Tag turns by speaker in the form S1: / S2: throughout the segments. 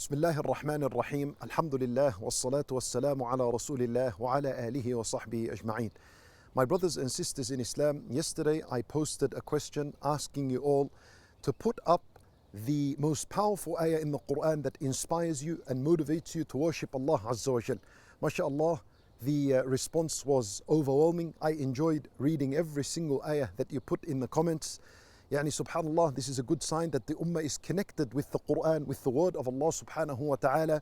S1: بسم الله الرحمن الرحيم الحمد لله والصلاة والسلام على رسول الله وعلى آله وصحبه أجمعين. My brothers and sisters in Islam, yesterday I posted a question asking you all to put up the most powerful ayah in the Quran that inspires you and motivates you to worship Allah Azza wa Jal. MashaAllah, the response was overwhelming. I enjoyed reading every single ayah that you put in the comments. Subhanallah, this is a good sign that the ummah is connected with the Quran, with the word of Allah subhanahu wa ta'ala.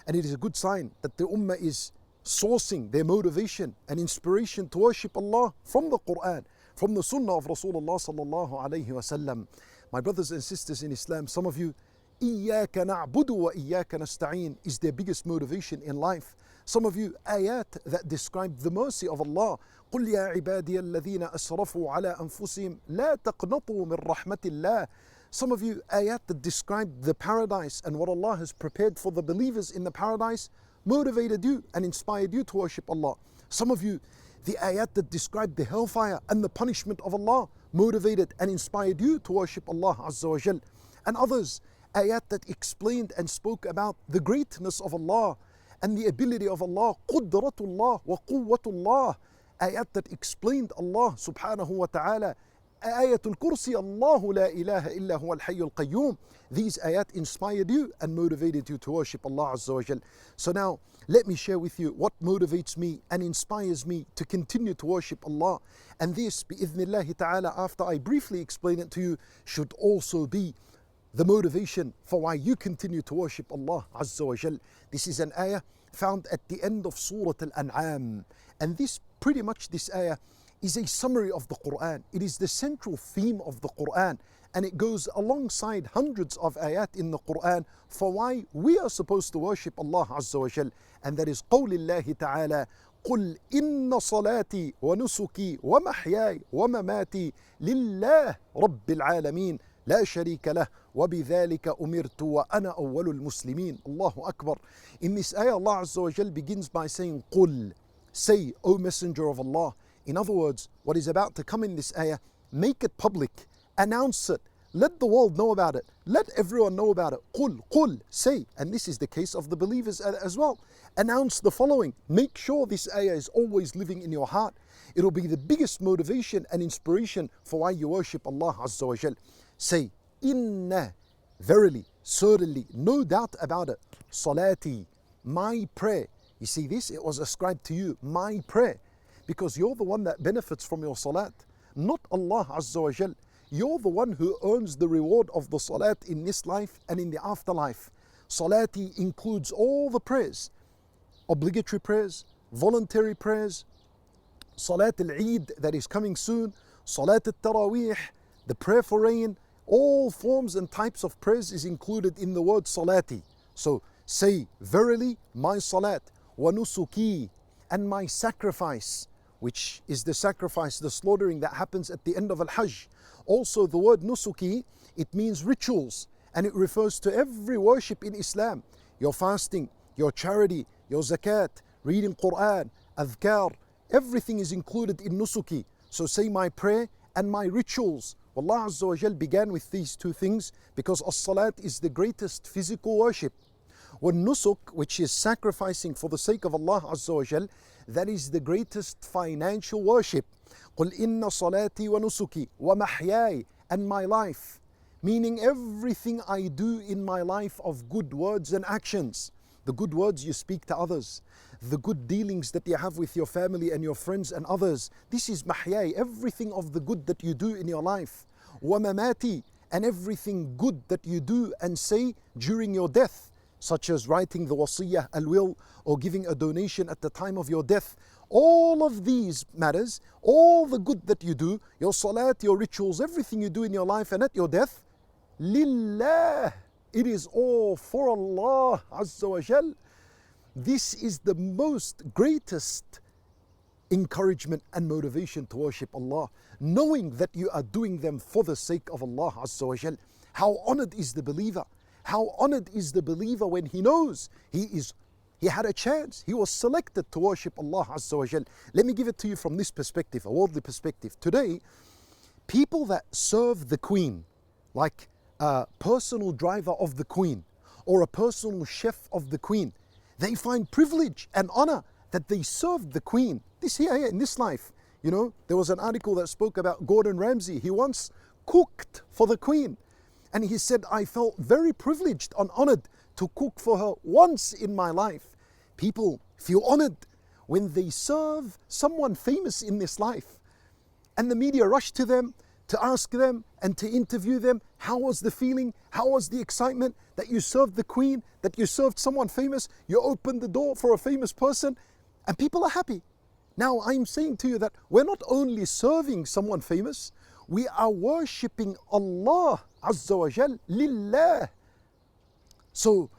S1: And it is a good sign that the ummah is sourcing their motivation and inspiration to worship Allah from the Quran, from the sunnah of Rasulullah sallallahu alayhi wa sallam. My brothers and sisters in Islam, some of you, إِيَّاكَ نَعْبُدُ وَإِيَّاكَ نَسْتَعِينُ is their biggest motivation in life. Some of you, ayat that describe the mercy of Allah. قُلْ يَا عِبَادِيَ الَّذِينَ أَسْرَفُوا عَلَىٰ أَنفُسِهِمْ لَا تَقْنَطُوا مِنْ رَحْمَةِ اللَّهِ. Some of you, ayat that describe the paradise and what Allah has prepared for the believers in the paradise motivated you and inspired you to worship Allah. Some of you, the ayat that describe the hellfire and the punishment of Allah motivated and inspired you to worship Allah Azza wa Jal. And others, ayat that explained and spoke about the greatness of Allah and the ability of Allah, qudratullah wa quwwatullah. Ayat that explained Allah subhanahu wa ta'ala. Ayatul Kursi, Allahu la ilaha illa huwa al-hayyul qayyum. These ayat inspired you and motivated you to worship Allah Azza wa Jal. So now, let me share with you what motivates me and inspires me to continue to worship Allah. And this, bi'idhnillahi ta'ala, after I briefly explain it to you, should also be the motivation for why you continue to worship Allah Azza wa Jal. This is an ayah found at the end of Surat Al-Anaam. And this ayah is a summary of the Quran. It is the central theme of the Quran. And it goes alongside hundreds of ayat in the Quran for why we are supposed to worship Allah Azza wa Jal. And that is qawlillahi ta'ala, قُلْ إِنَّ صَلَاتِي وَنُسُكِي وَمَحْيَاي وَمَمَاتِي لِلَّهِ رَبِّ الْعَالَمِينَ لا شريك له وبذلك أمرت وأنا أول المسلمين. Allahu Akbar. In this ayah, Allah Azza wa Jal begins by saying, قُل, say, O Messenger of Allah. In other words, what is about to come in this ayah, make it public, announce it, let the world know about it, let everyone know about it. قُل, say. And this is the case of the believers as well. Announce the following. Make sure this ayah is always living in your heart. It will be the biggest motivation and inspiration for why you worship Allah Azza wa Jal. Say, inna, verily, certainly, no doubt about it, salati, my prayer. You see this? It was ascribed to you, my prayer. Because you're the one that benefits from your salat, not Allah Azza wa Jal. You're the one who earns the reward of the salat in this life and in the afterlife. Salati includes all the prayers, obligatory prayers, voluntary prayers, Salat Al-Eid that is coming soon, Salat Al-Taraweeh, the prayer for rain, all forms and types of prayers is included in the word salati. So say, verily, my salat, wa nusuki, and my sacrifice, which is the sacrifice, the slaughtering that happens at the end of Al-Hajj. Also the word nusuki, it means rituals, and it refers to every worship in Islam. Your fasting, your charity, your zakat, reading Quran, adhkar, everything is included in nusuki. So say my prayer and my rituals. Allah Azza wa Jal began with these two things because as-salat is the greatest physical worship. Nusuk, which is sacrificing for the sake of Allah Azza wa Jal, that is the greatest financial worship. قُلْ إِنَّ صَلَاتِي وَنُسُكِي وَمَحْيَاي, and my life, meaning everything I do in my life of good words and actions. The good words you speak to others, the good dealings that you have with your family and your friends and others. This is mahyai, everything of the good that you do in your life. Mati, and everything good that you do and say during your death, such as writing the wasiyah, al-will, or giving a donation at the time of your death. All of these matters, all the good that you do, your salat, your rituals, everything you do in your life and at your death, lillah. It is all for Allah Azza wa Jal. This is the most greatest encouragement and motivation to worship Allah, knowing that you are doing them for the sake of Allah Azza wa Jal. How honored is the believer? How honored is the believer when he knows he had a chance, he was selected to worship Allah Azza wa Jal. Let me give it to you from this perspective, a worldly perspective. Today, people that serve the Queen, like a personal driver of the Queen, or a personal chef of the queen. They find privilege and honor that they served the queen. This here in this life. You know, there was an article that spoke about Gordon Ramsay. He once cooked for the queen. And he said, I felt very privileged and honored to cook for her once in my life. People feel honored when they serve someone famous in this life. And the media rush to them to ask them and to interview them. How was the feeling? How was the excitement that you served the queen, that you served someone famous? You opened the door for a famous person and people are happy. Now I'm saying to you that we're not only serving someone famous, we are worshipping Allah Azza wa Jal Lillah. So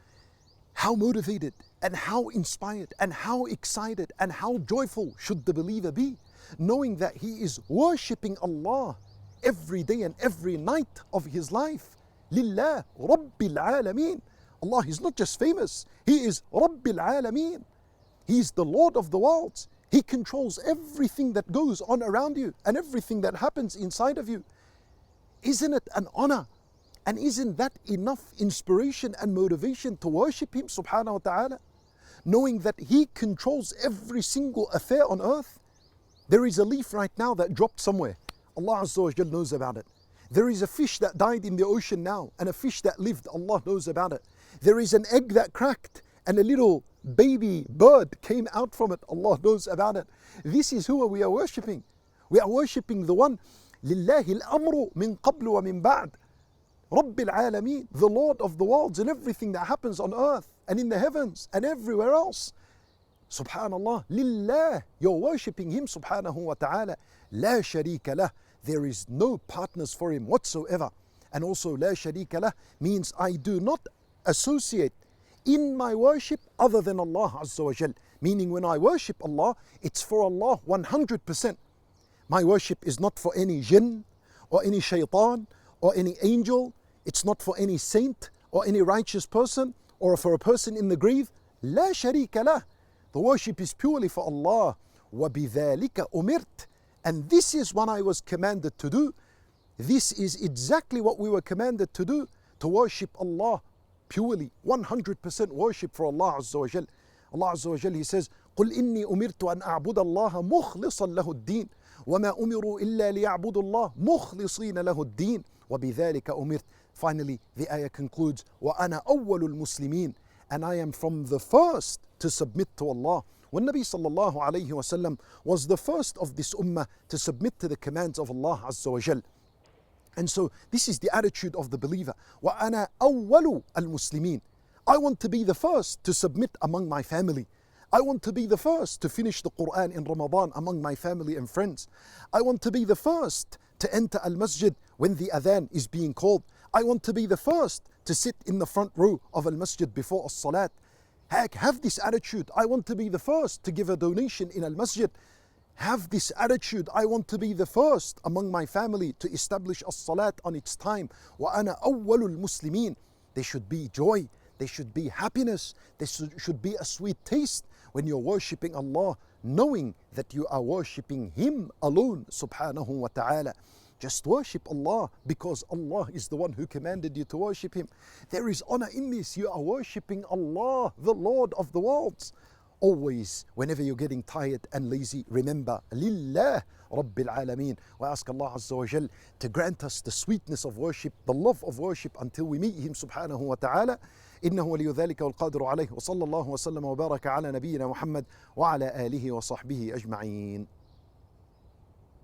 S1: how motivated and how inspired and how excited and how joyful should the believer be, knowing that he is worshipping Allah every day and every night of his life. Lillah Rabbil Alameen. Allah is not just famous, He is Rabbil Alameen. He is the Lord of the worlds. He controls everything that goes on around you and everything that happens inside of you. Isn't it an honor? And isn't that enough inspiration and motivation to worship Him subhanahu wa ta'ala? Knowing that He controls every single affair on earth. There is a leaf right now that dropped somewhere. Allah Azza wa Jal knows about it. There is a fish that died in the ocean now and a fish that lived. Allah knows about it. There is an egg that cracked and a little baby bird came out from it. Allah knows about it. This is who we are worshipping. We are worshipping the one, Lillahi al-amru min qablu wa min ba'd. Rabbil Alameen, the Lord of the worlds and everything that happens on earth and in the heavens and everywhere else. Subhanallah, Lillah, you're worshipping Him subhanahu wa ta'ala. La sharika lah, there is no partners for Him whatsoever. And also La sharika lah means I do not associate in my worship other than Allah Azza wa Jal. Meaning when I worship Allah, it's for Allah 100%. My worship is not for any jinn or any shaitan or any angel. It's not for any saint or any righteous person or for a person in the grave. La sharika lah. The worship is purely for Allah. وَبِذَلِكَ أُمِرْتَ. And this is what I was commanded to do. This is exactly what we were commanded to do, to worship Allah purely, 100% worship for Allah Azza wa Jal. Allah Azza wa Jal, He says, قُلْ إِنِّي أُمِرْتُ أَنْ أَعْبُدَ اللَّهَ مُخْلِصًا لَهُ الدِّينَ وَمَا أُمِرُوا إِلَّا لِيَعْبُدُوا اللَّهَ مُخْلِصِينَ لَهُ الدِّينَ وَبِذَلِكَ أُمِرْتُ. Finally, the ayah concludes, وَأَنَا أَوَّلُ الْمُسْلِمِينَ. And I am from the first to submit to Allah. When Nabi sallallahu alayhi wa sallam was the first of this ummah to submit to the commands of Allah Azza wa Jal. And so this is the attitude of the believer. وَأَنَا أَوَّلُ الْمُسْلِمِينَ. I want to be the first to submit among my family. I want to be the first to finish the Quran in Ramadan among my family and friends. I want to be the first to enter al-masjid when the adhan is being called. I want to be the first to sit in the front row of al-masjid before as-salat. Have this attitude. I want to be the first to give a donation in al-masjid. Have this attitude. I want to be the first among my family to establish as-salat on its time. وَأَنَا أَوَّلُ الْمُسْلِمِينَ. There should be joy. There should be happiness. There should be a sweet taste when you're worshipping Allah, knowing that you are worshipping Him alone, subhanahu wa ta'ala. Just worship Allah because Allah is the one who commanded you to worship Him. There is honor in this. You are worshipping Allah, the Lord of the worlds. Always, whenever you're getting tired and lazy, remember, Lillah Rabbil Alameen. We ask Allah Azza wa Jal to grant us the sweetness of worship, the love of worship until we meet Him subhanahu wa ta'ala. إنه ولي ذلك والقادر عليه وصلى الله وسلم وبارك على نبينا محمد وعلى آله وصحبه أجمعين.